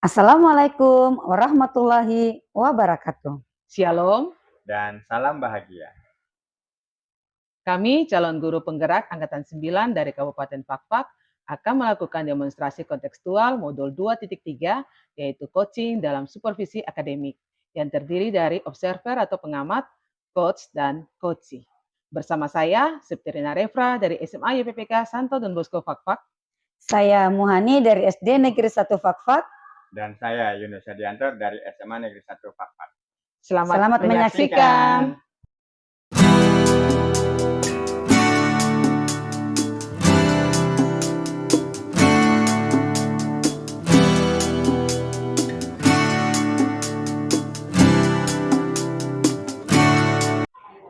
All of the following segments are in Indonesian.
Assalamualaikum warahmatullahi wabarakatuh. Shalom, dan salam bahagia. kami calon guru penggerak Angkatan 9 dari Kabupaten Fakfak akan melakukan demonstrasi kontekstual modul 2.3 yaitu coaching dalam supervisi akademik yang terdiri dari observer atau pengamat, coach, dan coachee. Bersama saya, Septirina Refra dari SMA YPPK Santo Don Bosco Fakfak. Saya Muhani dari SD Negeri 1 Fakfak. Dan saya Yunus Hadianto dari SMA Negeri 1 Fakfak. Selamat menyaksikan.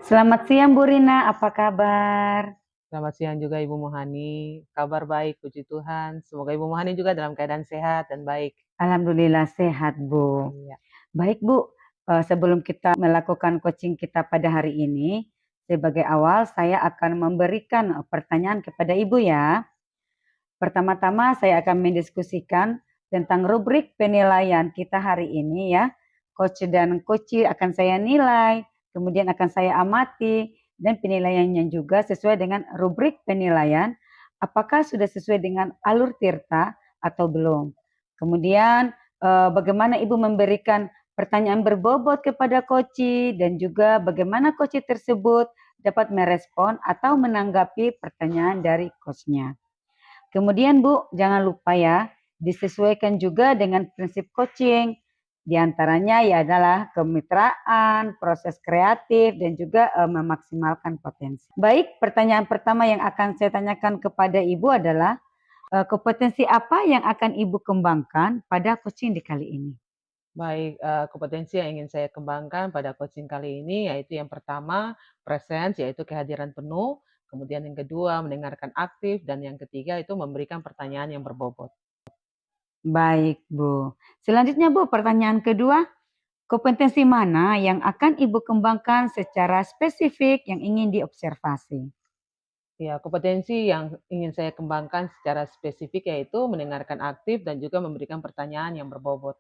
Selamat siang Bu Rina, apa kabar? Selamat siang juga Ibu Muhani, kabar baik puji Tuhan. Semoga Ibu Muhani juga dalam keadaan sehat dan baik. Alhamdulillah sehat Bu. Iya. Baik Bu, sebelum kita melakukan coaching kita pada hari ini, sebagai awal saya akan memberikan pertanyaan kepada Ibu ya. Pertama-tama saya akan mendiskusikan tentang rubrik penilaian kita hari ini ya. Coach dan coachee akan saya nilai, kemudian akan saya amati, dan penilaiannya juga sesuai dengan rubrik penilaian, apakah sudah sesuai dengan alur tirta atau belum. Kemudian bagaimana Ibu memberikan pertanyaan berbobot kepada coachee dan juga bagaimana coachee tersebut dapat merespon atau menanggapi pertanyaan dari coachnya. Kemudian Bu, jangan lupa ya, disesuaikan juga dengan prinsip coaching. Di antaranya ya adalah kemitraan, proses kreatif, dan juga memaksimalkan potensi. Baik, pertanyaan pertama yang akan saya tanyakan kepada Ibu adalah kompetensi apa yang akan Ibu kembangkan pada coaching di kali ini? Baik, kompetensi yang ingin saya kembangkan pada coaching kali ini yaitu yang pertama, presence, yaitu kehadiran penuh. Kemudian yang kedua, mendengarkan aktif. Dan yang ketiga itu memberikan pertanyaan yang berbobot. Baik Bu. Selanjutnya Bu, pertanyaan kedua, kompetensi mana yang akan Ibu kembangkan secara spesifik yang ingin diobservasi? Ya, kompetensi yang ingin saya kembangkan secara spesifik yaitu mendengarkan aktif dan juga memberikan pertanyaan yang berbobot.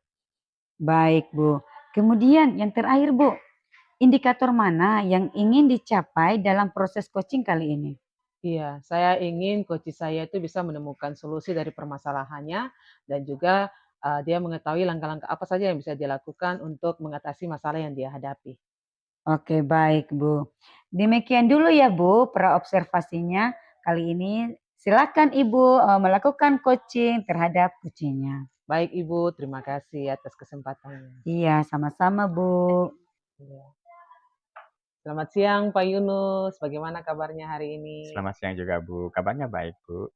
Baik Bu. Kemudian yang terakhir Bu, indikator mana yang ingin dicapai dalam proses coaching kali ini? Iya, saya ingin coach saya itu bisa menemukan solusi dari permasalahannya dan juga dia mengetahui langkah-langkah apa saja yang bisa dia lakukan untuk mengatasi masalah yang dia hadapi. Oke baik Bu. Demikian dulu ya Bu praobservasinya kali ini. Silakan Ibu melakukan coaching terhadap kucingnya. Baik Ibu, terima kasih atas kesempatannya. Iya sama-sama Bu. Iya. Selamat siang Pak Yunus, bagaimana kabarnya hari ini? Selamat siang juga Bu, kabarnya baik Bu.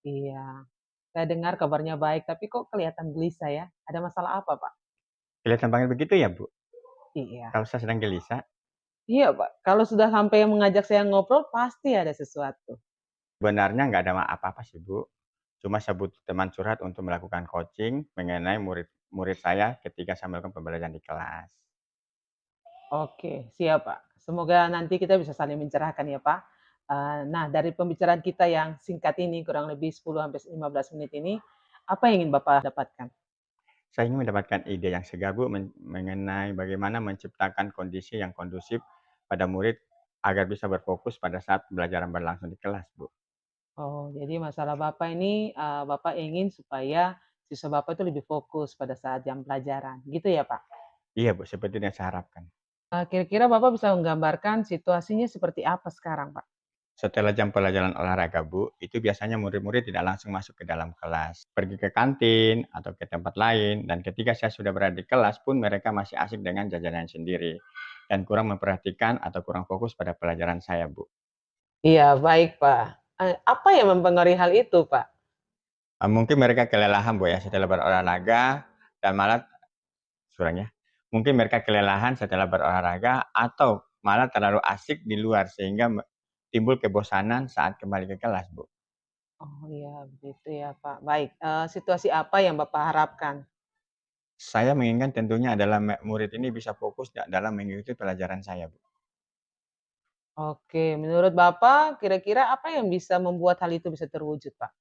Iya, saya dengar kabarnya baik, tapi kok kelihatan gelisah ya? Ada masalah apa Pak? Kelihatan banget begitu ya Bu? Iya. Kalau saya sedang gelisah, Iya Pak, kalau sudah sampai mengajak saya ngobrol pasti ada sesuatu. sebenarnya nggak ada apa-apa sih Bu. Cuma saya butuh teman curhat untuk melakukan coaching mengenai murid saya ketika saya melakukan pembelajaran di kelas. Oke, siap Pak. Semoga nanti kita bisa saling mencerahkan ya Pak. Nah, dari pembicaraan kita yang singkat ini, kurang lebih 10-15 menit ini, apa yang ingin Bapak dapatkan? Saya ingin mendapatkan ide yang segar Bu mengenai bagaimana menciptakan kondisi yang kondusif pada murid agar bisa berfokus pada saat pembelajaran berlangsung di kelas Bu. Oh, jadi masalah Bapak ini, Bapak ingin supaya siswa Bapak itu lebih fokus pada saat jam pelajaran, gitu ya Pak? Iya Bu, seperti yang saya harapkan. Kira-kira Bapak bisa menggambarkan situasinya seperti apa sekarang Pak? Setelah jam pelajaran olahraga Bu, itu biasanya murid-murid tidak langsung masuk ke dalam kelas. Pergi ke kantin atau ke tempat lain, dan ketika saya sudah berada di kelas pun mereka masih asik dengan jajanan sendiri. Dan kurang memperhatikan atau kurang fokus pada pelajaran saya Bu. Iya, baik Pak. Apa yang mempengaruhi hal itu Pak? Mungkin mereka kelelahan Bu ya setelah berolahraga, dan malah kurangnya. Mungkin mereka kelelahan setelah berolahraga atau malah terlalu asik di luar sehingga timbul kebosanan saat kembali ke kelas Bu. Oh iya, begitu ya Pak. Baik, situasi apa yang Bapak harapkan? Saya menginginkan tentunya adalah murid ini bisa fokus dalam mengikuti pelajaran saya, Bu. Oke, menurut Bapak kira-kira apa yang bisa membuat hal itu bisa terwujud, Pak?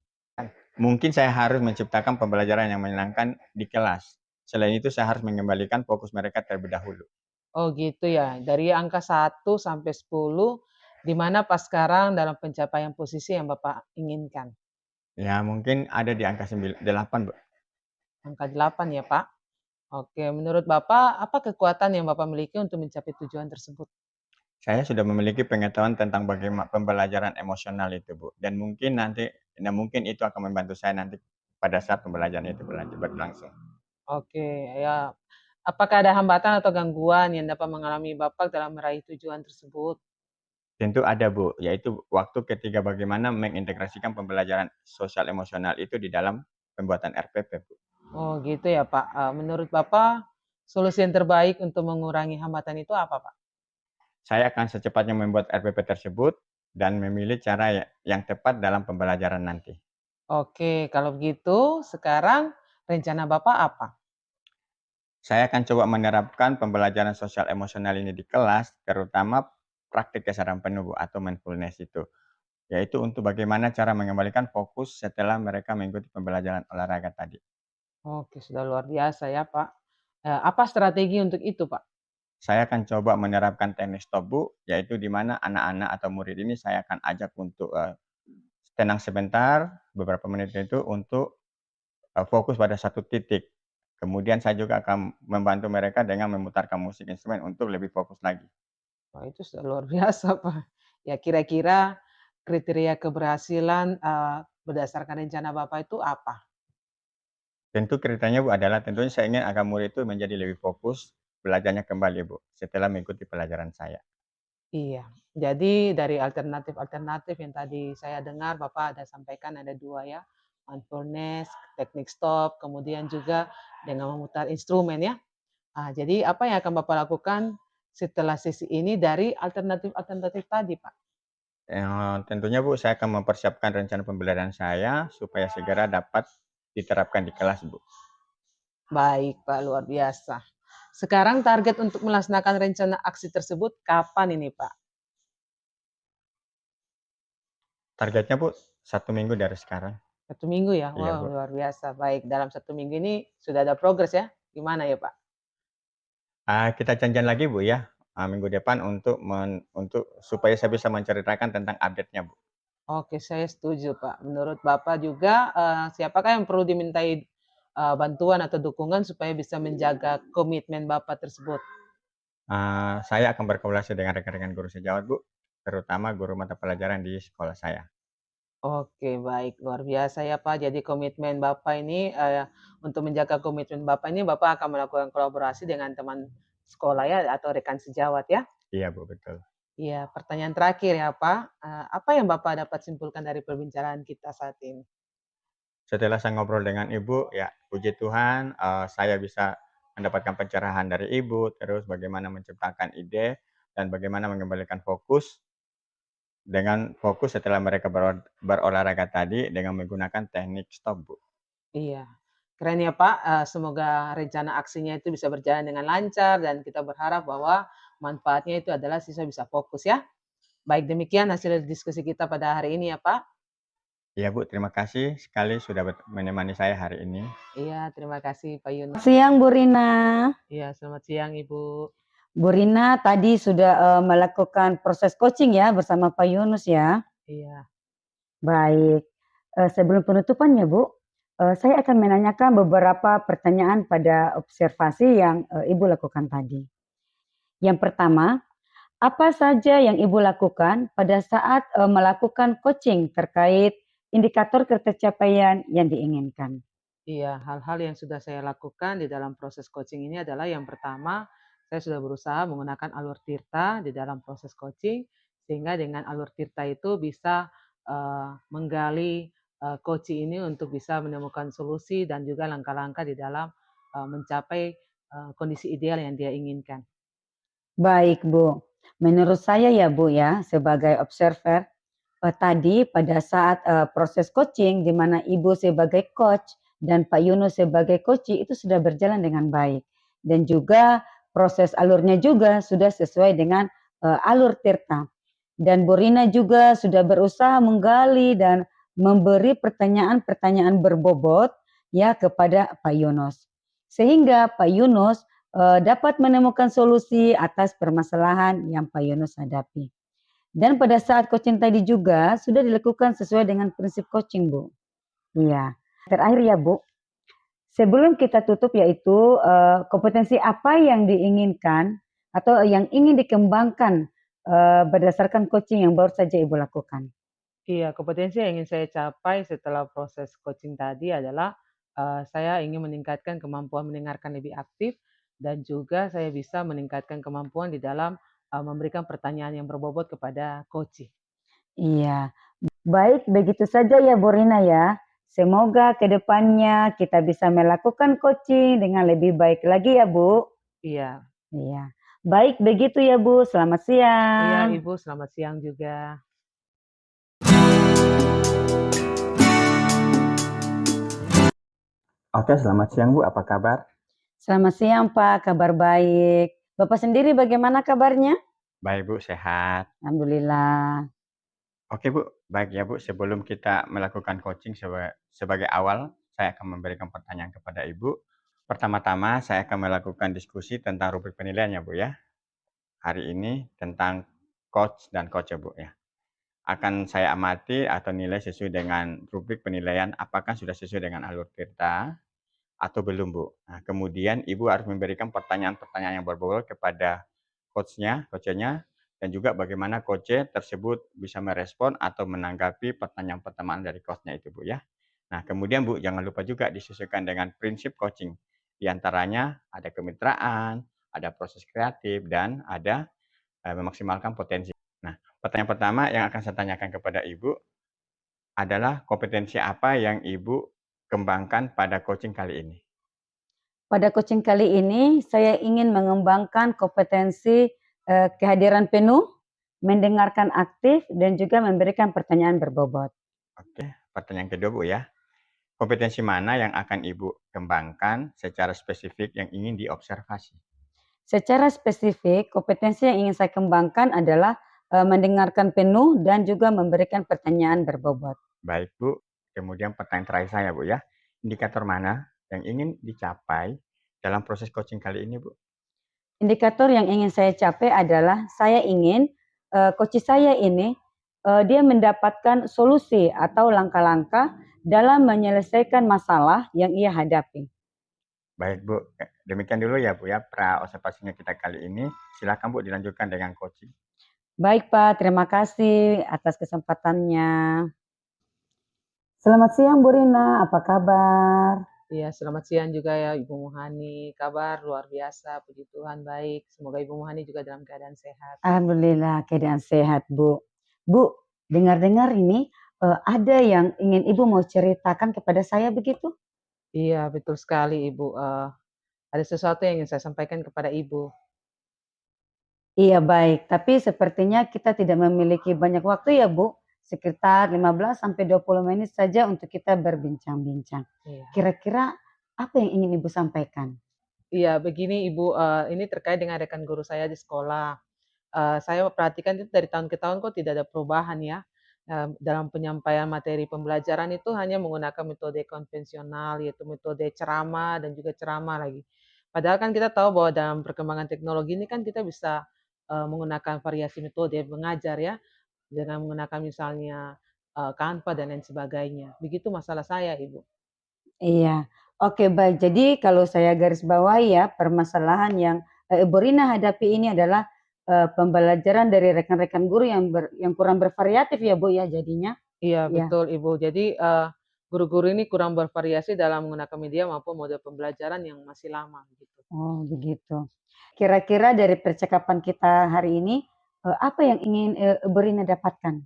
Mungkin saya harus menciptakan pembelajaran yang menyenangkan di kelas. Selain itu saya harus mengembalikan fokus mereka terlebih dahulu. Oh gitu ya, dari angka 1 sampai 10, di mana Pak sekarang dalam pencapaian posisi yang Bapak inginkan? Ya mungkin ada di angka 8, Bu. Angka 8 ya Pak? Oke, menurut Bapak, apa kekuatan yang Bapak miliki untuk mencapai tujuan tersebut? Saya sudah memiliki pengetahuan tentang bagaimana pembelajaran emosional itu, Bu. Dan mungkin itu akan membantu saya nanti pada saat pembelajaran itu berlangsung. Oke, ya. Apakah ada hambatan atau gangguan yang dapat mengalami Bapak dalam meraih tujuan tersebut? Tentu ada, Bu, yaitu waktu ketika bagaimana mengintegrasikan pembelajaran sosial emosional itu di dalam pembuatan RPP, Bu. Oh gitu ya Pak. Menurut Bapak, solusi yang terbaik untuk mengurangi hambatan itu apa Pak? Saya akan secepatnya membuat RPP tersebut dan memilih cara yang tepat dalam pembelajaran nanti. Oke, kalau begitu sekarang rencana Bapak apa? Saya akan coba menerapkan pembelajaran sosial emosional ini di kelas, terutama praktik kesadaran penuh, Bu, atau mindfulness itu. Yaitu untuk bagaimana cara mengembalikan fokus setelah mereka mengikuti pembelajaran olahraga tadi. Oke, sudah luar biasa ya Pak. Apa strategi untuk itu Pak? Saya akan coba menerapkan teknik stop, Bu, yaitu di mana anak-anak atau murid ini saya akan ajak untuk tenang sebentar, beberapa menit itu untuk fokus pada satu titik. Kemudian saya juga akan membantu mereka dengan memutarkan musik instrumen untuk lebih fokus lagi. Wah, itu sudah luar biasa, Pak. Ya, kira-kira kriteria keberhasilan, berdasarkan rencana Bapak itu apa? Tentu kriterianya, Bu, adalah tentunya saya ingin agar murid itu menjadi lebih fokus belajarnya kembali, Bu, setelah mengikuti pelajaran saya. Iya, jadi dari alternatif-alternatif yang tadi saya dengar Bapak ada sampaikan ada 2 ya, mindfulness, teknik stop, kemudian juga dengan memutar instrumen ya. Jadi apa yang akan Bapak lakukan setelah sesi ini dari alternatif-alternatif tadi, Pak? Tentunya, Bu, saya akan mempersiapkan rencana pembelajaran saya supaya segera dapat diterapkan di kelas, Bu. Baik, Pak, luar biasa. Sekarang target untuk melaksanakan rencana aksi tersebut kapan ini, Pak? Targetnya, Bu, 1 minggu dari sekarang. 1 minggu ya? Iya, Wow, Bu. luar biasa. Baik, dalam 1 minggu ini sudah ada progres ya? Gimana ya, Pak? Kita janjian lagi, Bu, ya, minggu depan untuk supaya saya bisa menceritakan tentang update-nya, Bu. Oke, saya setuju, Pak. Menurut Bapak juga, siapakah yang perlu dimintai, bantuan atau dukungan supaya bisa menjaga komitmen Bapak tersebut? Saya akan berkolaborasi dengan rekan-rekan guru sejawat, Bu, terutama guru mata pelajaran di sekolah saya. Oke, baik, luar biasa ya, Pak. Jadi komitmen Bapak ini, untuk menjaga komitmen Bapak ini, Bapak akan melakukan kolaborasi dengan teman sekolah ya, atau rekan sejawat ya? Iya, Bu, betul. Iya, pertanyaan terakhir ya, Pak. Apa yang Bapak dapat simpulkan dari perbincangan kita saat ini? Setelah saya ngobrol dengan Ibu, ya puji Tuhan, saya bisa mendapatkan pencerahan dari Ibu, terus bagaimana menciptakan ide dan bagaimana mengembalikan fokus setelah mereka berolahraga tadi dengan menggunakan teknik stop, Bu. Iya, keren ya, Pak. Semoga rencana aksinya itu bisa berjalan dengan lancar dan kita berharap bahwa manfaatnya itu adalah siswa bisa fokus ya. Baik, demikian hasil diskusi kita pada hari ini ya, Pak. Iya, Bu, terima kasih sekali sudah menemani saya hari ini. Iya, terima kasih Pak Yunus. Siang Bu Rina. Iya, selamat siang Ibu. Bu Rina tadi sudah melakukan proses coaching ya bersama Pak Yunus ya. Iya, Baik, sebelum penutupan ya Bu, saya akan menanyakan beberapa pertanyaan pada observasi yang Ibu lakukan tadi. Yang pertama, apa saja yang Ibu lakukan pada saat melakukan coaching terkait indikator tercapaian yang diinginkan? iya, hal-hal yang sudah saya lakukan di dalam proses coaching ini adalah yang pertama, saya sudah berusaha menggunakan alur tirta di dalam proses coaching, sehingga dengan alur tirta itu bisa menggali coaching ini untuk bisa menemukan solusi dan juga langkah-langkah di dalam mencapai kondisi ideal yang dia inginkan. Baik Bu, menurut saya ya Bu ya, sebagai observer, tadi pada saat proses coaching di mana Ibu sebagai coach dan Pak Yunus sebagai coachee itu sudah berjalan dengan baik. Dan juga proses alurnya juga sudah sesuai dengan alur tirta. Dan Bu Rina juga sudah berusaha menggali dan memberi pertanyaan-pertanyaan berbobot ya kepada Pak Yunus. Sehingga Pak Yunus dapat menemukan solusi atas permasalahan yang Pak Yunus hadapi. Dan pada saat coaching tadi juga sudah dilakukan sesuai dengan prinsip coaching, Bu. Iya. Terakhir ya, Bu, sebelum kita tutup yaitu kompetensi apa yang diinginkan atau yang ingin dikembangkan berdasarkan coaching yang baru saja Ibu lakukan. Iya, kompetensi yang ingin saya capai setelah proses coaching tadi adalah, saya ingin meningkatkan kemampuan mendengarkan lebih aktif dan juga saya bisa meningkatkan kemampuan di dalam, memberikan pertanyaan yang berbobot kepada coaching. Iya. Baik, begitu saja ya Bu Rina ya. Semoga ke depannya kita bisa melakukan coaching dengan lebih baik lagi ya Bu. Iya. Iya. Baik, begitu ya Bu. Selamat Iya, siang. Ibu, selamat siang juga. Oke, selamat siang Bu, apa kabar? Selamat siang Pak, kabar baik. Bapak sendiri bagaimana kabarnya? Baik Bu, sehat. Alhamdulillah. Oke Bu, baik ya Bu, sebelum kita melakukan coaching sebagai awal, saya akan memberikan pertanyaan kepada Ibu. Pertama-tama saya akan melakukan diskusi tentang rubrik penilaian ya Bu ya. Hari ini tentang coach dan coach ya Bu ya. Akan saya amati atau nilai sesuai dengan rubrik penilaian apakah sudah sesuai dengan alur kita atau belum Bu. Nah, kemudian Ibu harus memberikan pertanyaan-pertanyaan yang berbobot kepada coachnya, dan juga bagaimana coach tersebut bisa merespon atau menanggapi pertanyaan-pertanyaan dari coachnya itu Bu ya. Nah, kemudian Bu, jangan lupa juga disesuaikan dengan prinsip coaching. Di antaranya ada kemitraan, ada proses kreatif, dan ada memaksimalkan potensi. Nah, pertanyaan pertama yang akan saya tanyakan kepada Ibu adalah kompetensi apa yang Ibu kembangkan pada coaching kali ini? Pada coaching kali ini saya ingin mengembangkan kompetensi kehadiran penuh, mendengarkan aktif, dan juga memberikan pertanyaan berbobot. Oke, pertanyaan kedua Bu ya. Kompetensi mana yang akan Ibu kembangkan secara spesifik yang ingin diobservasi? Secara spesifik, kompetensi yang ingin saya kembangkan adalah mendengarkan penuh dan juga memberikan pertanyaan berbobot. Baik Bu, kemudian pertanyaan terakhir saya Bu ya. Indikator mana yang ingin dicapai dalam proses coaching kali ini Bu? Indikator yang ingin saya capai adalah saya ingin coach saya ini dia mendapatkan solusi atau langkah-langkah dalam menyelesaikan masalah yang ia hadapi. Baik Bu, demikian dulu ya Bu ya pra-observasinya kita kali ini. Silakan Bu dilanjutkan dengan coaching. Baik Pak, terima kasih atas kesempatannya. Selamat siang Bu Rina, apa kabar? Iya, selamat siang juga ya Ibu Muhani. Kabar luar biasa, puji Tuhan baik. Semoga Ibu Muhani juga dalam keadaan sehat. Alhamdulillah keadaan sehat Bu. Bu, dengar-dengar ini ada yang ingin Ibu mau ceritakan kepada saya begitu? Iya, betul sekali Ibu. Ada sesuatu yang ingin saya sampaikan kepada Ibu. Iya baik, tapi sepertinya kita tidak memiliki banyak waktu ya Bu, sekitar 15 sampai 20 menit saja untuk kita berbincang-bincang. Iya. Kira-kira apa yang ingin Ibu sampaikan? Iya, begini Ibu, ini terkait dengan rekan guru saya di sekolah. Saya perhatikan itu dari tahun ke tahun kok tidak ada perubahan ya, dalam penyampaian materi pembelajaran itu hanya menggunakan metode konvensional, yaitu metode ceramah dan juga ceramah lagi. Padahal kan kita tahu bahwa dalam perkembangan teknologi ini kan kita bisa, menggunakan variasi metode mengajar ya, dengan menggunakan misalnya, Canva dan lain sebagainya. Begitu masalah saya, Ibu. Iya, oke baik. Jadi kalau saya garis bawahi ya, permasalahan yang Ibu Rina hadapi ini adalah pembelajaran dari rekan-rekan guru yang kurang bervariatif ya Bu ya jadinya? Iya, Iya. betul, Ibu. Jadi, guru-guru ini kurang bervariasi dalam menggunakan media maupun model pembelajaran yang masih lama, gitu. Oh begitu. Kira-kira dari percakapan kita hari ini, apa yang ingin Ibu Rina dapatkan?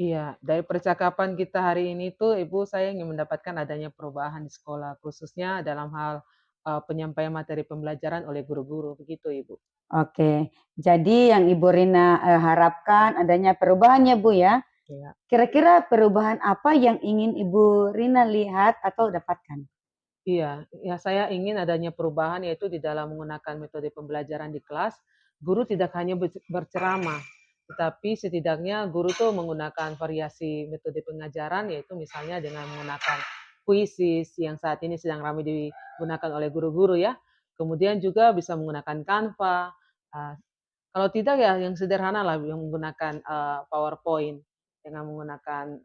Iya, dari percakapan kita hari ini tuh, Ibu, saya ingin mendapatkan adanya perubahan di sekolah, khususnya dalam hal, penyampaian materi pembelajaran oleh guru-guru, begitu, Ibu. Oke, jadi yang Ibu Rina harapkan adanya perubahan ya Bu ya? Iya. Kira-kira perubahan apa yang ingin Ibu Rina lihat atau dapatkan? Iya, ya saya ingin adanya perubahan yaitu di dalam menggunakan metode pembelajaran di kelas, guru tidak hanya berceramah, tetapi setidaknya guru tuh menggunakan variasi metode pengajaran, yaitu misalnya dengan menggunakan kuisis yang saat ini sedang ramai digunakan oleh guru-guru ya. Kemudian juga bisa menggunakan Canva, eee, kalau tidak ya yang sederhana lah yang menggunakan, PowerPoint dengan menggunakan,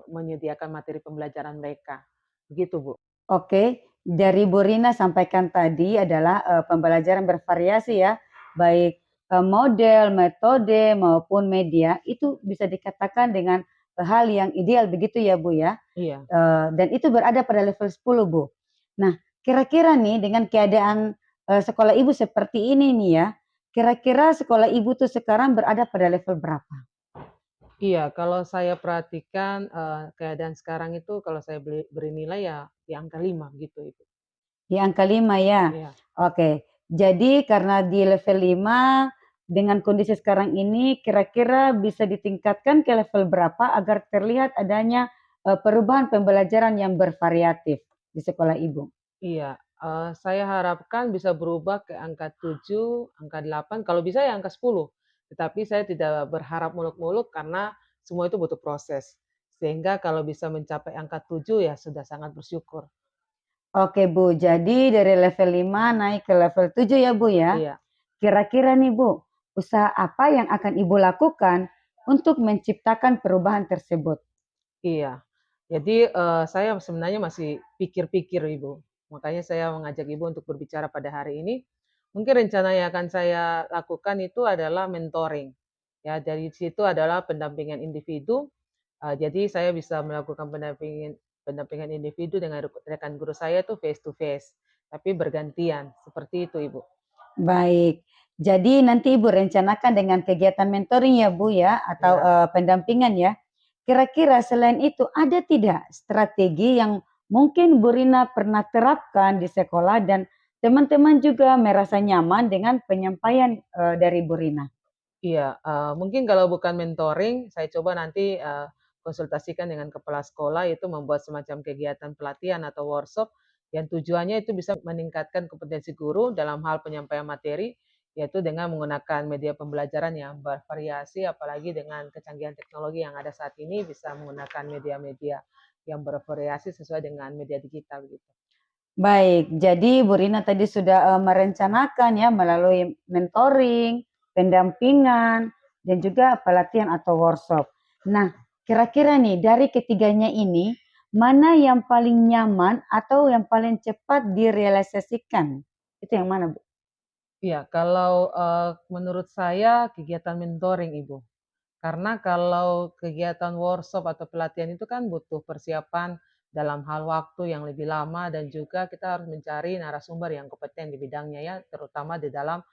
menyediakan materi pembelajaran mereka, begitu Bu. Oke, dari Bu Rina sampaikan tadi adalah pembelajaran bervariasi ya, baik model, metode maupun media itu bisa dikatakan dengan hal yang ideal begitu ya Bu ya. Iya. Dan itu berada pada level 10 Bu. Nah, kira-kira nih dengan keadaan sekolah Ibu seperti ini nih ya, kira-kira sekolah Ibu tuh sekarang berada pada level berapa? Iya, kalau saya perhatikan, keadaan sekarang itu kalau saya beri nilai ya di angka 5 gitu Ibu. Di angka 5 ya? Iya. Oke. Jadi karena di level 5 dengan kondisi sekarang ini kira-kira bisa ditingkatkan ke level berapa agar terlihat adanya perubahan pembelajaran yang bervariatif di sekolah Ibu? Iya, saya harapkan bisa berubah ke angka 7, angka 8, kalau bisa ya angka 10. Tetapi saya tidak berharap muluk-muluk karena semua itu butuh proses. Sehingga kalau bisa mencapai angka 7 ya sudah sangat bersyukur. Oke Bu, jadi dari level 5 naik ke level 7 ya Bu ya? Iya, Kira-kira nih Bu, usaha apa yang akan Ibu lakukan untuk menciptakan perubahan tersebut? iya. Jadi, saya sebenarnya masih pikir-pikir Ibu. Makanya saya mengajak Ibu untuk berbicara pada hari ini. Mungkin rencana yang akan saya lakukan itu adalah mentoring. Ya, dari situ adalah pendampingan individu. Jadi saya bisa melakukan pendampingan pendampingan individu dengan rekan guru saya itu face to face, tapi bergantian, seperti itu, Ibu. Baik, jadi nanti Ibu rencanakan dengan kegiatan mentoring ya Bu ya, atau Ya. pendampingan ya. Kira-kira selain itu ada tidak strategi yang mungkin Bu Rina pernah terapkan di sekolah dan teman-teman juga merasa nyaman dengan penyampaian dari Bu Rina? Iya, mungkin kalau bukan mentoring, saya coba nanti, konsultasikan dengan kepala sekolah, itu membuat semacam kegiatan pelatihan atau workshop, yang tujuannya itu bisa meningkatkan kompetensi guru dalam hal penyampaian materi, yaitu dengan menggunakan media pembelajaran yang bervariasi, apalagi dengan kecanggihan teknologi yang ada saat ini, bisa menggunakan media-media yang bervariasi sesuai dengan media digital, gitu. Baik, jadi Bu Rina tadi sudah merencanakan ya melalui mentoring, pendampingan, dan juga pelatihan atau workshop. Nah, kira-kira nih dari ketiganya ini, mana yang paling nyaman atau yang paling cepat direalisasikan? Itu yang mana, Bu? Iya, kalau, menurut saya kegiatan mentoring, Ibu. Karena kalau kegiatan workshop atau pelatihan itu kan butuh persiapan dalam hal waktu yang lebih lama dan juga kita harus mencari narasumber yang kompeten di bidangnya ya, terutama di dalam,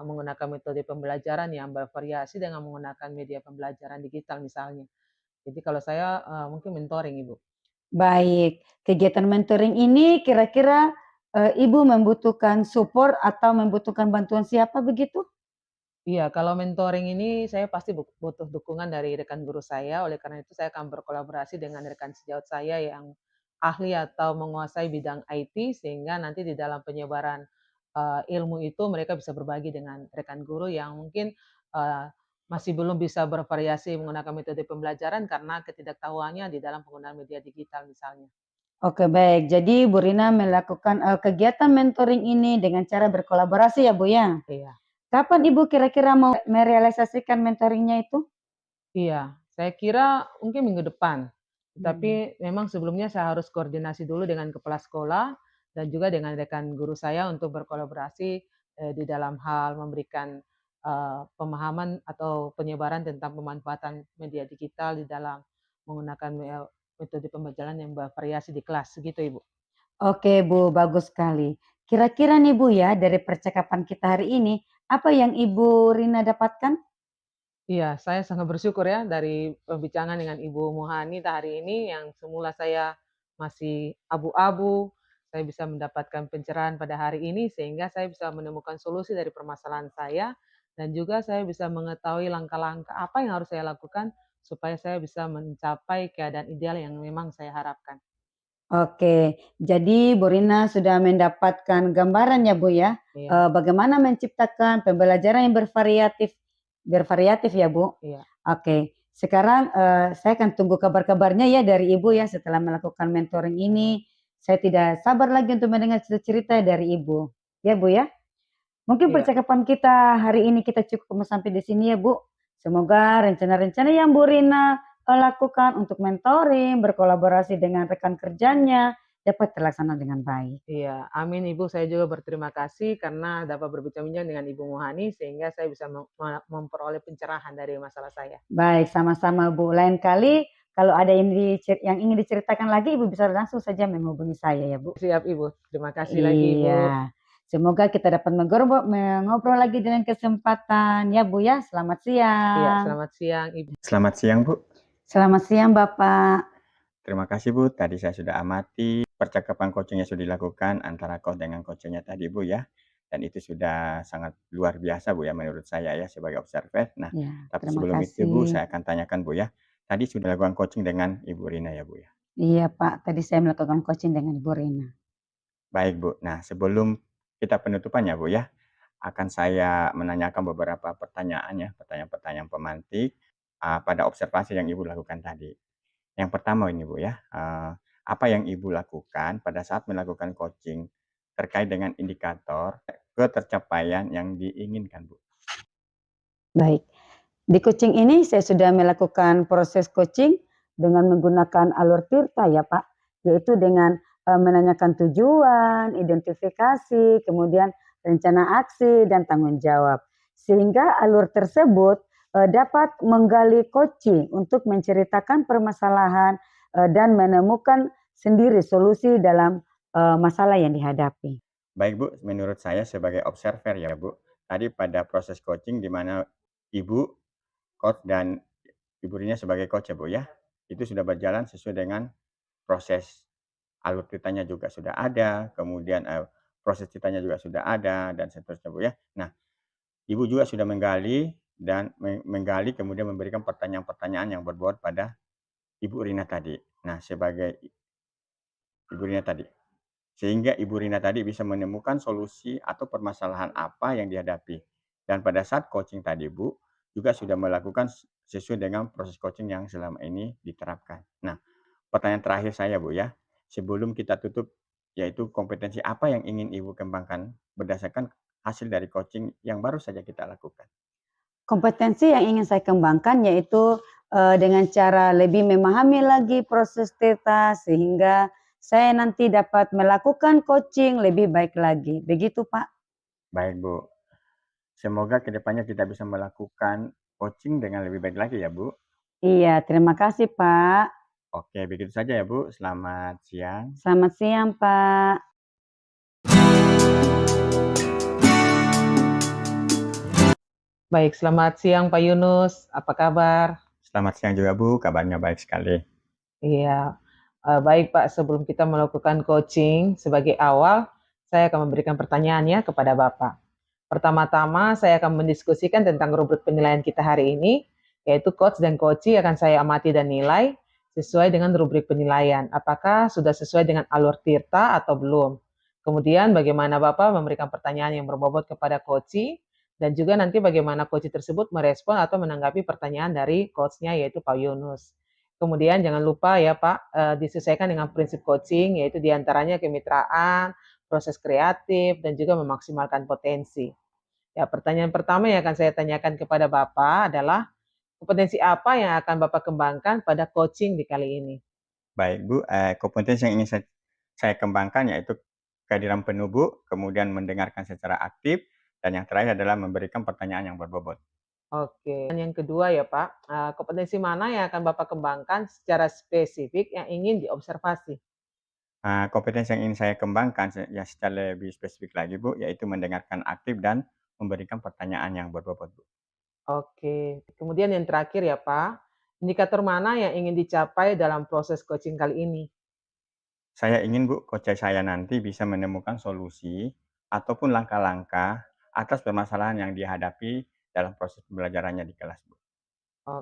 menggunakan metode pembelajaran yang bervariasi dengan menggunakan media pembelajaran digital misalnya. Jadi kalau saya, mungkin mentoring, Ibu. Baik, kegiatan mentoring ini kira-kira Ibu membutuhkan support atau membutuhkan bantuan siapa begitu? Iya, kalau mentoring ini saya pasti butuh dukungan dari rekan guru saya, oleh karena itu saya akan berkolaborasi dengan rekan sejawat saya yang ahli atau menguasai bidang IT, sehingga nanti di dalam penyebaran, ilmu itu mereka bisa berbagi dengan rekan guru yang mungkin, eee, masih belum bisa bervariasi menggunakan metode pembelajaran karena ketidaktahuannya di dalam penggunaan media digital misalnya. Oke baik, jadi Bu Rina melakukan, kegiatan mentoring ini dengan cara berkolaborasi ya Bu ya? Iya. Kapan Ibu kira-kira mau merealisasikan mentoring-nya itu? Iya, saya kira mungkin minggu depan. Mmm. Tapi memang sebelumnya saya harus koordinasi dulu dengan kepala sekolah dan juga dengan rekan guru saya untuk berkolaborasi, di dalam hal memberikan, pemahaman atau penyebaran tentang pemanfaatan media digital di dalam menggunakan metode pembelajaran yang bervariasi di kelas, gitu Ibu. Oke Bu, bagus sekali. Kira-kira nih Bu ya, dari percakapan kita hari ini, apa yang Ibu Rina dapatkan? Iya, saya sangat bersyukur ya dari perbincangan dengan Ibu Muhani hari ini yang semula saya masih abu-abu, saya bisa mendapatkan pencerahan pada hari ini sehingga saya bisa menemukan solusi dari permasalahan saya dan juga saya bisa mengetahui langkah-langkah apa yang harus saya lakukan supaya saya bisa mencapai keadaan ideal yang memang saya harapkan. Oke, jadi Bu Rina sudah mendapatkan gambaran ya Bu ya, Iya, bagaimana menciptakan pembelajaran yang bervariatif biar variatif ya Bu. Iya. Oke, sekarang saya akan tunggu kabar-kabarnya ya dari Ibu ya setelah melakukan mentoring ini. Saya tidak sabar lagi untuk mendengar cerita-cerita dari Ibu. Ya Bu ya. Mungkin Iya. percakapan kita hari ini kita cukup sampai di sini ya Bu. Semoga rencana-rencana yang Bu Rina lakukan untuk mentoring, berkolaborasi dengan rekan kerjanya dapat terlaksana dengan baik. Iya, amin Ibu. Saya juga berterima kasih karena dapat berbincang-bincang dengan Ibu Muhani sehingga saya bisa memperoleh pencerahan dari masalah saya. Baik, sama-sama Bu. Lain kali kalau ada yang ingin diceritakan lagi, Ibu bisa langsung saja menghubungi saya ya Bu. Siap Ibu. Terima kasih lagi Ibu. Iya. Semoga kita dapat mengobrol lagi dengan kesempatan ya Bu ya. Selamat siang. Iya, selamat siang Ibu. Selamat siang, Bu. Selamat siang Bapak. Terima kasih, Bu. Tadi saya sudah amati percakapan coaching yang sudah dilakukan antara coach dengan coachnya tadi, Bu ya. Dan itu sudah sangat luar biasa, Bu ya, menurut saya ya sebagai observer. Nah, Ya, tapi terima sebelum itu, Bu, kasih. saya akan tanyakan, Bu ya. Tadi sudah lakukan coaching dengan Ibu Rina ya, Bu ya. Iya Pak, tadi saya melakukan coaching dengan Bu Rina. Baik, Bu. Nah, sebelum kita penutupannya, Bu ya, akan saya menanyakan beberapa pertanyaan ya, pertanyaan-pertanyaan pemantik pada observasi yang Ibu lakukan tadi. Yang pertama ini Bu ya, apa yang Ibu lakukan pada saat melakukan coaching terkait dengan indikator ketercapaian yang diinginkan, Bu? Baik, di coaching ini saya sudah melakukan proses coaching dengan menggunakan alur Tirta ya Pak, yaitu dengan menanyakan tujuan, identifikasi, kemudian rencana aksi dan tanggung jawab. Sehingga alur tersebut dapat menggali coaching untuk menceritakan permasalahan dan menemukan sendiri solusi dalam masalah yang dihadapi. Baik Bu, menurut saya sebagai observer ya Bu, tadi pada proses coaching di mana Ibu, coach dan Ibu Rina sebagai coach ya Bu ya, itu sudah berjalan sesuai dengan proses alur ceritanya juga sudah ada, kemudian proses ceritanya juga sudah ada dan seterusnya Bu ya. Nah, Ibu juga sudah menggali dan menggali kemudian memberikan pertanyaan-pertanyaan yang berbobot pada Ibu Rina tadi. Nah, sebagai Ibu Rina tadi. Sehingga Ibu Rina tadi bisa menemukan solusi atau permasalahan apa yang dihadapi. Dan pada saat coaching tadi Bu, juga sudah melakukan sesuai dengan proses coaching yang selama ini diterapkan. Nah, pertanyaan terakhir saya Bu ya, sebelum kita tutup, yaitu kompetensi apa yang ingin Ibu kembangkan berdasarkan hasil dari coaching yang baru saja kita lakukan? Kompetensi yang ingin saya kembangkan yaitu dengan cara lebih memahami lagi proses theta sehingga saya nanti dapat melakukan coaching lebih baik lagi. Begitu Pak. Baik Bu, semoga kedepannya kita bisa melakukan coaching dengan lebih baik lagi ya Bu. Iya, terima kasih Pak. Oke, begitu saja ya Bu. Selamat siang. Selamat siang Pak. Baik, selamat siang Pak Yunus. Apa kabar? Selamat siang juga Bu, kabarnya baik sekali. Iya, baik Pak. Sebelum kita melakukan coaching, sebagai awal, saya akan memberikan pertanyaannya kepada Bapak. Pertama-tama, saya akan mendiskusikan tentang rubrik penilaian kita hari ini, yaitu coach dan coachee akan saya amati dan nilai sesuai dengan rubrik penilaian. Apakah sudah sesuai dengan alur Tirta atau belum? Kemudian bagaimana Bapak memberikan pertanyaan yang berbobot kepada coachee, dan juga nanti bagaimana coachee tersebut merespon atau menanggapi pertanyaan dari coach-nya yaitu Pak Yunus. Kemudian jangan lupa ya Pak, disesuaikan dengan prinsip coaching yaitu diantaranya kemitraan, proses kreatif, dan juga memaksimalkan potensi. Ya, pertanyaan pertama yang akan saya tanyakan kepada Bapak adalah kompetensi apa yang akan Bapak kembangkan pada coaching di kali ini? Baik Bu, kompetensi yang ingin saya kembangkan yaitu kehadiran penuh Bu, kemudian mendengarkan secara aktif, dan yang terakhir adalah memberikan pertanyaan yang berbobot. Oke. Dan yang kedua ya Pak, kompetensi mana yang akan Bapak kembangkan secara spesifik yang ingin diobservasi? Kompetensi yang ingin saya kembangkan ya secara lebih spesifik lagi Bu, yaitu mendengarkan aktif dan memberikan pertanyaan yang berbobot Bu. Oke. Kemudian yang terakhir ya Pak, indikator mana yang ingin dicapai dalam proses coaching kali ini? Saya ingin Bu, coach saya nanti bisa menemukan solusi ataupun langkah-langkah atas permasalahan yang dihadapi dalam proses pembelajarannya di kelas Bu.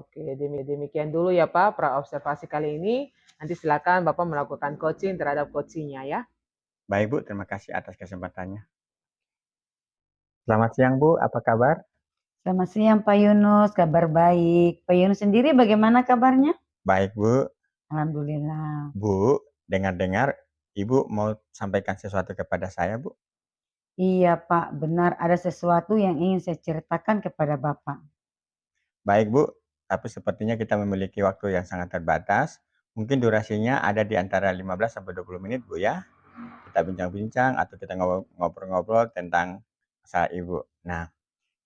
Oke, demikian dulu ya Pak, pra-observasi kali ini. Nanti silakan Bapak melakukan coaching terhadap coaching-nya ya. Baik Bu, terima kasih atas kesempatannya. Selamat siang Bu, apa kabar? Selamat siang Pak Yunus, kabar baik. Pak Yunus sendiri bagaimana kabarnya? Baik, Bu. Alhamdulillah. Bu, dengar-dengar Ibu mau sampaikan sesuatu kepada saya, Bu? Iya Pak, benar ada sesuatu yang ingin saya ceritakan kepada Bapak. Baik, Bu, tapi sepertinya kita memiliki waktu yang sangat terbatas. Mungkin durasinya ada di antara 15 sampai 20 menit, Bu, ya. Kita bincang-bincang atau kita ngobrol-ngobrol tentang masalah Ibu. Nah,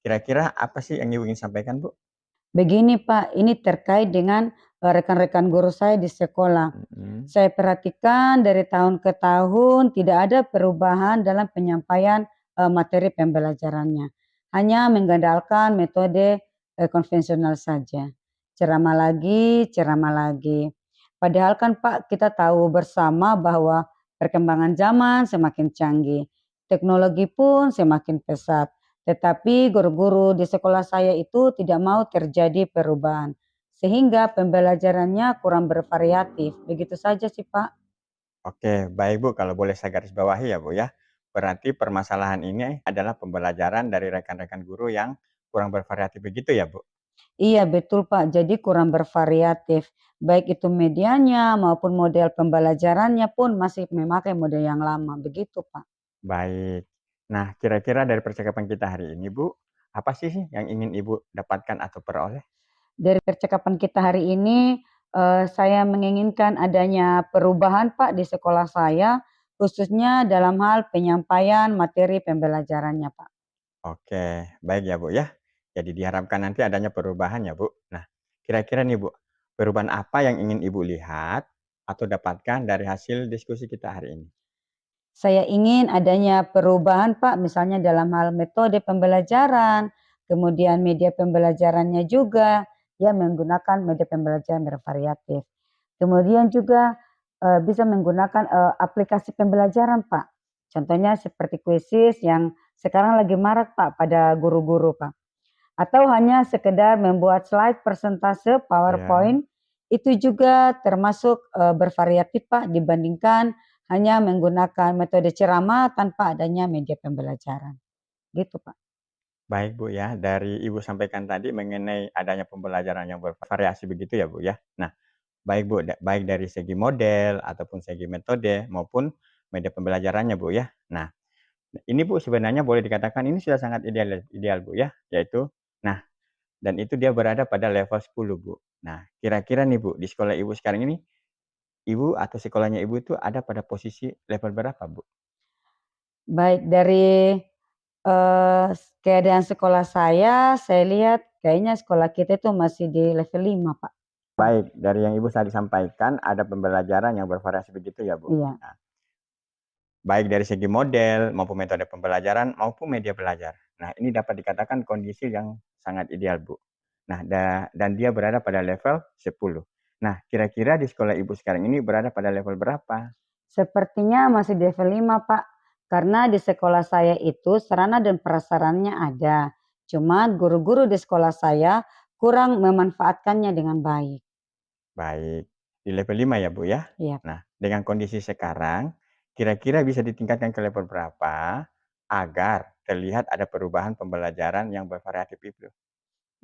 kira-kira apa sih yang Ibu ingin sampaikan, Bu? Begini Pak, ini terkait dengan rekan-rekan guru saya di sekolah. Mhm. Saya perhatikan dari tahun ke tahun tidak ada perubahan dalam penyampaian materi pembelajarannya. Hanya mengandalkan metode konvensional saja. Ceramah lagi, ceramah lagi. Padahal kan Pak kita tahu bersama bahwa perkembangan zaman semakin canggih. Teknologi pun semakin pesat. Tetapi guru-guru di sekolah saya itu tidak mau terjadi perubahan. Sehingga pembelajarannya kurang bervariatif. Begitu saja sih Pak. Oke, baik, Bu, kalau boleh saya garis bawahi ya, Bu, ya. Berarti permasalahan ini adalah pembelajaran dari rekan-rekan guru yang kurang bervariatif begitu ya, Bu? Iya betul Pak, jadi kurang bervariatif. Baik itu medianya maupun model pembelajarannya pun masih memakai model yang lama. Begitu Pak. Baik. Nah, kira-kira dari percakapan kita hari ini, Bu, apa sih yang ingin Ibu dapatkan atau peroleh? Dari percakapan kita hari ini, saya menginginkan adanya perubahan Pak di sekolah saya, khususnya dalam hal penyampaian materi pembelajarannya Pak. Oke, baik ya, Bu, ya. Jadi diharapkan nanti adanya perubahan ya, Bu. Nah, kira-kira nih, Bu, perubahan apa yang ingin Ibu lihat atau dapatkan dari hasil diskusi kita hari ini? Saya ingin adanya perubahan Pak, misalnya dalam hal metode pembelajaran, kemudian media pembelajarannya juga, ya menggunakan media pembelajaran bervariatif. Kemudian juga, bisa menggunakan, aplikasi pembelajaran Pak. Contohnya seperti Quizizz yang sekarang lagi marak Pak pada guru-guru Pak. Atau hanya sekedar membuat slide persentase Ya. PowerPoint, itu juga termasuk, bervariatif Pak dibandingkan hanya menggunakan metode ceramah tanpa adanya media pembelajaran, gitu Pak. Baik, Bu, ya. Dari Ibu sampaikan tadi mengenai adanya pembelajaran yang bervariasi begitu ya, Bu, ya. Nah, baik, Bu, baik dari segi model ataupun segi metode maupun media pembelajarannya, Bu, ya. Nah, ini, Bu, sebenarnya boleh dikatakan ini sudah sangat ideal ideal, Bu, ya, yaitu nah, dan itu dia berada pada level 10, Bu. Nah, kira-kira nih, Bu, di sekolah Ibu sekarang ini, Ibu atau sekolahnya Ibu itu ada pada posisi level berapa, Bu? Baik dari, keadaan sekolah saya lihat kayaknya sekolah kita itu masih di level 5 Pak. Baik, dari yang Ibu tadi sampaikan ada pembelajaran yang bervariasi begitu ya, Bu? Iya. Nah, baik dari segi model maupun metode pembelajaran maupun media belajar. Nah, ini dapat dikatakan kondisi yang sangat ideal, Bu. Nah, dan dia berada pada level 10. Nah, kira-kira di sekolah Ibu sekarang ini berada pada level berapa? Sepertinya masih di level 5 Pak, karena di sekolah saya itu sarana dan prasarannya ada, cuma guru-guru di sekolah saya kurang memanfaatkannya dengan baik. Baik, di level 5 ya, Bu, ya? Iya. Nah, dengan kondisi sekarang, kira-kira bisa ditingkatkan ke level berapa agar terlihat ada perubahan pembelajaran yang bervariatif itu?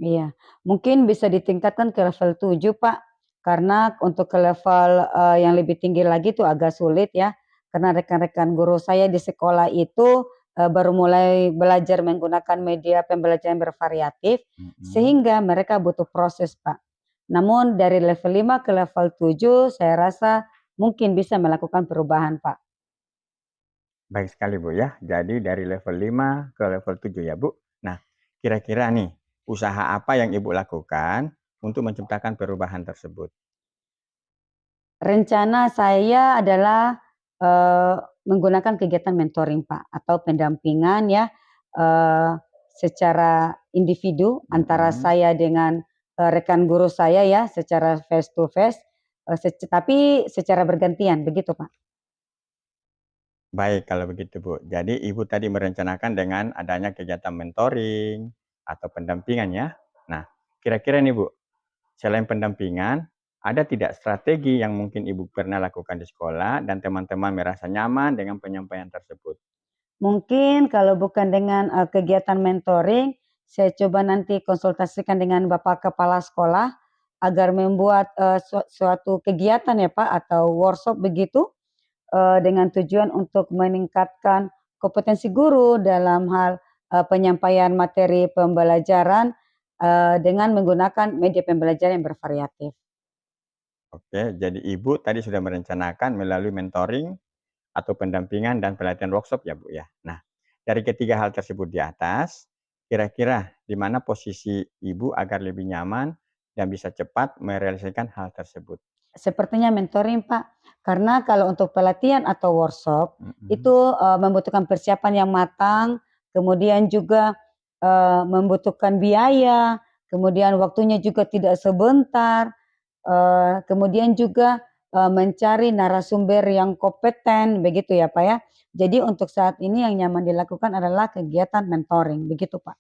Iya, mungkin bisa ditingkatkan ke level 7 Pak, karena untuk ke level, yang lebih tinggi lagi tuh agak sulit ya, karena rekan-rekan guru saya di sekolah itu, baru mulai belajar menggunakan media pembelajaran bervariatif, Mhm. sehingga mereka butuh proses Pak. Namun dari level 5 ke level 7 saya rasa mungkin bisa melakukan perubahan Pak. Baik sekali, Bu, ya. Jadi dari level 5 ke level 7 ya, Bu. Nah, kira-kira nih, usaha apa yang Ibu lakukan untuk menciptakan perubahan tersebut? Rencana saya adalah, eee, menggunakan kegiatan mentoring, Pak, atau pendampingan ya, eee, secara individu antara Mhm. saya dengan, rekan guru saya ya, secara face to face, tapi secara bergantian, begitu, Pak. Baik kalau begitu, Bu. Jadi Ibu tadi merencanakan dengan adanya kegiatan mentoring atau pendampingan ya. Nah, kira-kira nih, Bu, selain pendampingan, ada tidak strategi yang mungkin Ibu pernah lakukan di sekolah dan teman-teman merasa nyaman dengan penyampaian tersebut? Mungkin kalau bukan dengan, kegiatan mentoring, saya coba nanti konsultasikan dengan Bapak Kepala Sekolah agar membuat suatu kegiatan ya Pak atau workshop begitu dengan tujuan untuk meningkatkan kompetensi guru dalam hal penyampaian materi pembelajaran dengan menggunakan media pembelajaran yang bervariatif. Oke, jadi Ibu tadi sudah merencanakan melalui mentoring atau pendampingan dan pelatihan workshop ya Bu ya. Nah, dari ketiga hal tersebut di atas, kira-kira di mana posisi Ibu agar lebih nyaman dan bisa cepat merealisasikan hal tersebut? Sepertinya mentoring Pak, karena kalau untuk pelatihan atau workshop Mhm. itu membutuhkan persiapan yang matang, kemudian juga membutuhkan biaya, kemudian waktunya juga tidak sebentar, kemudian juga mencari narasumber yang kompeten, begitu ya Pak ya. Jadi untuk saat ini yang nyaman dilakukan adalah kegiatan mentoring, begitu Pak.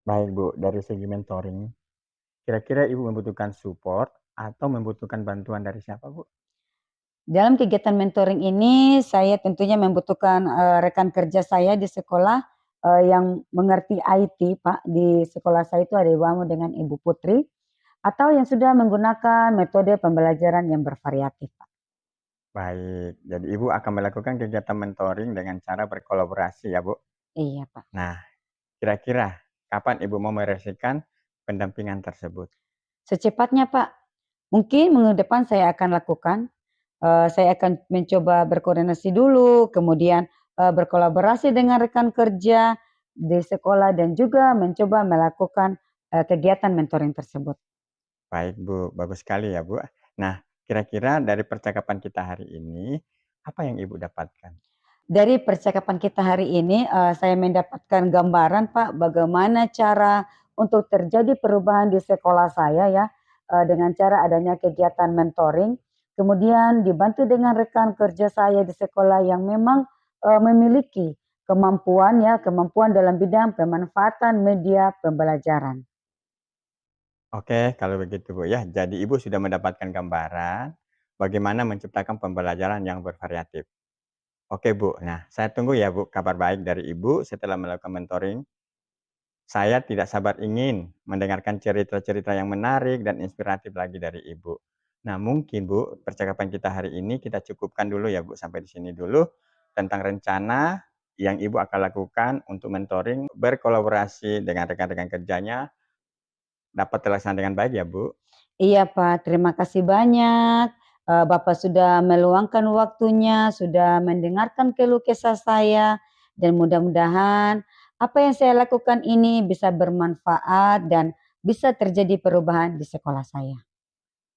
Baik Bu, dari segi mentoring, kira-kira Ibu membutuhkan support atau membutuhkan bantuan dari siapa Bu? Dalam kegiatan mentoring ini saya tentunya membutuhkan rekan kerja saya di sekolah yang mengerti IT Pak. Di sekolah saya itu ada Ibu Amu dengan Ibu Putri atau yang sudah menggunakan metode pembelajaran yang bervariatif Pak. Baik, jadi Ibu akan melakukan kegiatan mentoring dengan cara berkolaborasi ya Bu? Iya Pak. Nah, kira-kira kapan Ibu mau meresmikan pendampingan tersebut? Secepatnya Pak. Mungkin minggu depan saya akan lakukan. Saya akan mencoba berkoordinasi dulu, kemudian berkolaborasi dengan rekan kerja di sekolah dan juga mencoba melakukan kegiatan mentoring tersebut. Baik Bu, bagus sekali ya Bu. Nah, kira-kira dari percakapan kita hari ini, apa yang Ibu dapatkan? Dari percakapan kita hari ini, saya mendapatkan gambaran Pak, bagaimana cara untuk terjadi perubahan di sekolah saya ya, dengan cara adanya kegiatan mentoring, kemudian dibantu dengan rekan kerja saya di sekolah yang memang, memiliki kemampuan ya, kemampuan dalam bidang pemanfaatan media pembelajaran. Oke, kalau begitu Bu ya. Jadi Ibu sudah mendapatkan gambaran bagaimana menciptakan pembelajaran yang bervariatif. Oke Bu, nah saya tunggu ya Bu kabar baik dari Ibu setelah melakukan mentoring. Saya tidak sabar ingin mendengarkan cerita-cerita yang menarik dan inspiratif lagi dari Ibu. Nah, mungkin Bu, percakapan kita hari ini kita cukupkan dulu ya Bu, sampai di sini dulu tentang rencana yang Ibu akan lakukan untuk mentoring berkolaborasi dengan rekan-rekan kerjanya dapat terlaksana dengan baik ya Bu. Iya Pak, terima kasih banyak. Bapak sudah meluangkan waktunya, sudah mendengarkan keluh kesah saya, dan mudah-mudahan apa yang saya lakukan ini bisa bermanfaat dan bisa terjadi perubahan di sekolah saya.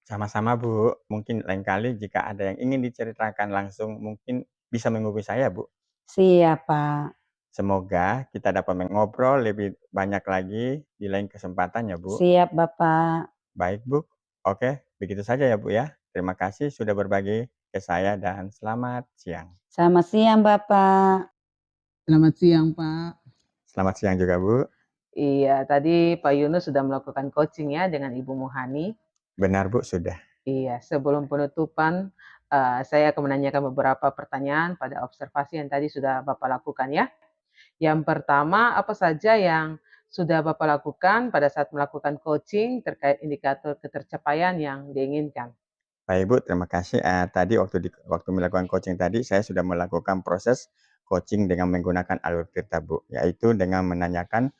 Sama-sama Bu, mungkin lain kali jika ada yang ingin diceritakan langsung mungkin bisa menghubungi saya Bu. Siap Pak. Semoga kita dapat mengobrol lebih banyak lagi di lain kesempatan ya Bu. Siap Bapak. Baik Bu, oke begitu saja ya Bu ya. Terima kasih sudah berbagi ke saya dan selamat siang. Selamat siang Bapak. Selamat siang, Pak. Selamat siang juga Bu. Iya, tadi Pak Yunus sudah melakukan coaching ya dengan Ibu Muhani. Benar Bu sudah. Iya, sebelum penutupan, saya akan menanyakan beberapa pertanyaan pada observasi yang tadi sudah Bapak lakukan ya. Yang pertama, apa saja yang sudah Bapak lakukan pada saat melakukan coaching terkait indikator ketercapaian yang diinginkan? Baik Bu, terima kasih. Tadi waktu melakukan coaching tadi saya sudah melakukan proses coaching dengan menggunakan alur Tirta Bu, yaitu dengan menanyakan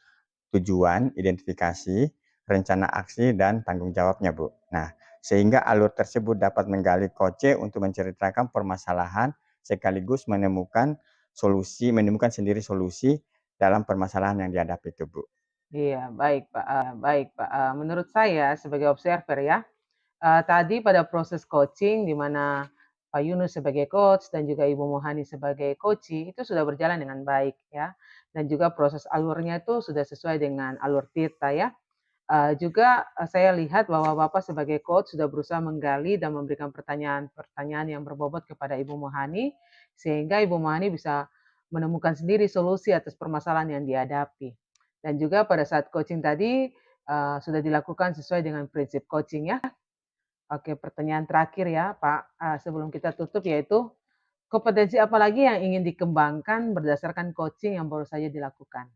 tujuan, identifikasi, rencana aksi, dan tanggung jawabnya, Bu. Nah, sehingga alur tersebut dapat menggali coach untuk menceritakan permasalahan sekaligus menemukan sendiri solusi dalam permasalahan yang dihadapi itu, Bu. Iya, baik Pak. Menurut saya sebagai observer ya, tadi pada proses coaching di mana Pak Yunus sebagai coach dan juga Ibu Muhani sebagai coachee itu sudah berjalan dengan baik ya, dan juga proses alurnya itu sudah sesuai dengan alur Tirta ya. Juga, saya lihat bahwa Bapak sebagai coach sudah berusaha menggali dan memberikan pertanyaan-pertanyaan yang berbobot kepada Ibu Muhani, sehingga Ibu Muhani bisa menemukan sendiri solusi atas permasalahan yang dihadapi. Dan juga pada saat coaching tadi, sudah dilakukan sesuai dengan prinsip coaching ya. Oke, pertanyaan terakhir ya Pak, sebelum kita tutup yaitu, kompetensi apa lagi yang ingin dikembangkan berdasarkan coaching yang baru saja dilakukan?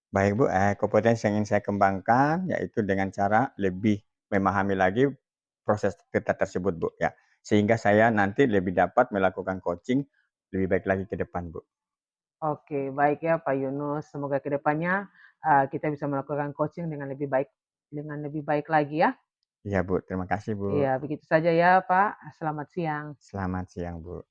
Baik Bu, kompetensi yang ingin saya kembangkan yaitu dengan cara lebih memahami lagi proses kita tersebut Bu, ya. Sehingga saya nanti lebih dapat melakukan coaching lebih baik lagi ke depan Bu. Oke, baik ya Pak Yunus. Semoga ke depannya kita bisa melakukan coaching dengan lebih baik lagi ya. Iya Bu, terima kasih Bu. Iya, begitu saja ya Pak. Selamat siang. Selamat siang Bu.